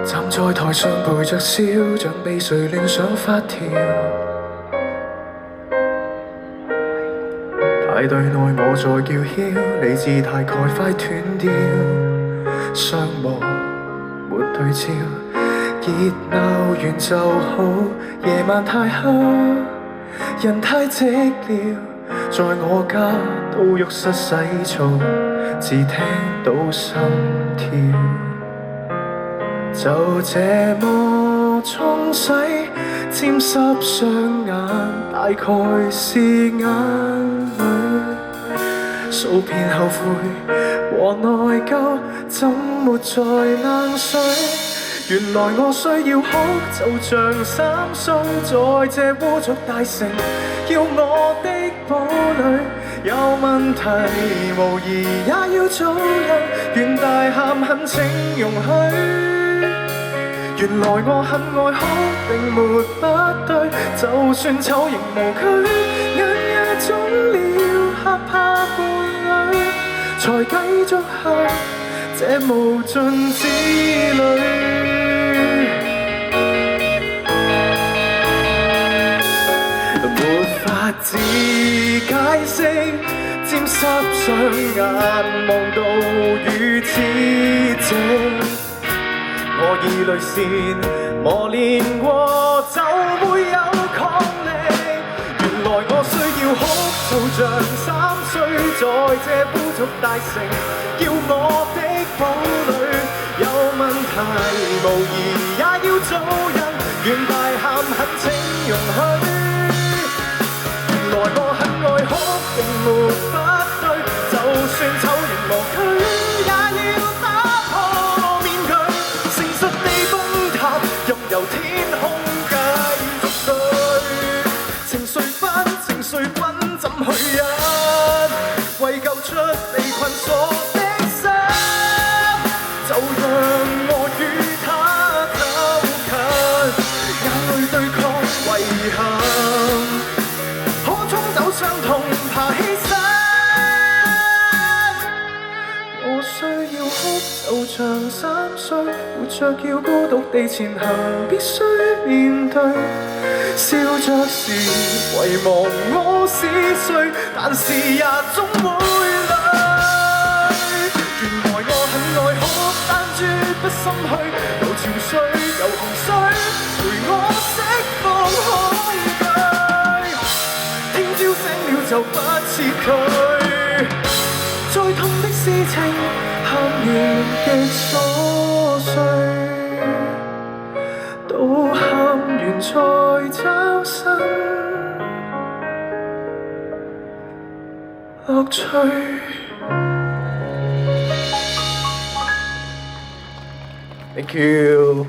站在台上陪着笑，像被誰亂想發條。派對內我在叫囂，理智大概快斷掉，雙目沒對焦，熱鬧完就好。夜晚太黑，人太寂寥，在我家到浴室洗澡，只聽到心跳。就這麼沖洗，沾濕雙眼，大概是眼淚。數遍後悔和內疚，怎沒在冷水？原來我需要哭，就像3歲，在這污濁大城，要我的堡壘有問題，無疑也要做人。願大喊懇請容許。原來我很愛哭，並沒不對，就算醜形無懼，眼也腫了，嚇怕伴侶，才繼續行這無盡之旅。沒法子解釋，沾濕雙眼，望到如此這。我以淚腺磨練過，就會有抗力。原來我需要哭，就像3歲，在這污濁大城，要我的堡壘有問題，無疑也要做人。願大喊懇請容許。原來我很愛哭，並沒不對，就算醜形無懼，也要打破面具。任由天空繼續對，情緒分情緒滾怎去忍？為救出被困鎖的心，就讓我與他走近，眼淚對抗遺憾，可沖走傷痛，爬起身。我需要哭，就像3歲，活着要孤獨地前行，必須面對。笑着時遺忘我是誰，但是也總會累。原來我很愛哭，但絕不心虛，有潮水有洪水，陪我釋放恐懼。聽朝醒了就不撤退，再痛的事情喊完極瑣碎，到喊完再找新樂趣。Thank you.